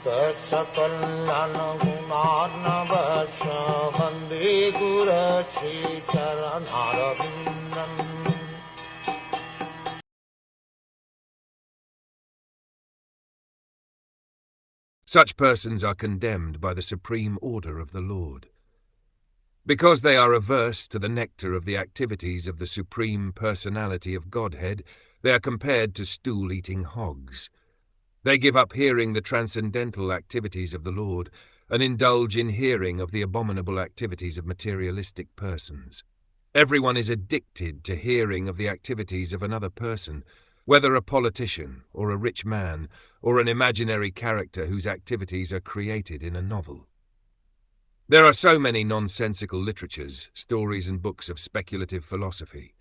Saksakalyan gunarnavasya Vande Guru Sri Charanarvindam. Such persons are condemned by the supreme order of the Lord. Because they are averse to the nectar of the activities of the Supreme Personality of Godhead, they are compared to stool-eating hogs. They give up hearing the transcendental activities of the Lord and indulge in hearing of the abominable activities of materialistic persons. Everyone is addicted to hearing of the activities of another person, whether a politician or a rich man or an imaginary character whose activities are created in a novel. There are so many nonsensical literatures, stories and books of speculative philosophy.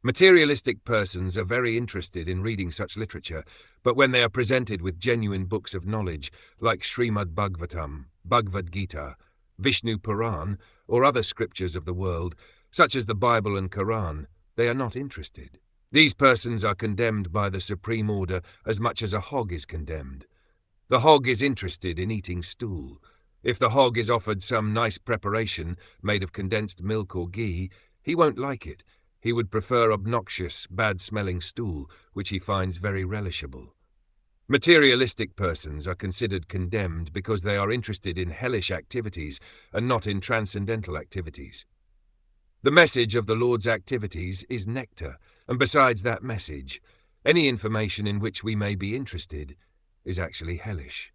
Materialistic persons are very interested in reading such literature, but when they are presented with genuine books of knowledge like Srimad Bhagwatam, Bhagavad Gita, Vishnu Puran, or other scriptures of the world, such as the Bible and Quran, they are not interested. These persons are condemned by the Supreme Order as much as a hog is condemned. The hog is interested in eating stool. If the hog is offered some nice preparation made of condensed milk or ghee, he won't like it. He would prefer obnoxious, bad-smelling stool, which he finds very relishable. Materialistic persons are considered condemned because they are interested in hellish activities and not in transcendental activities. The message of the Lord's activities is nectar, and besides that message, any information in which we may be interested is actually hellish.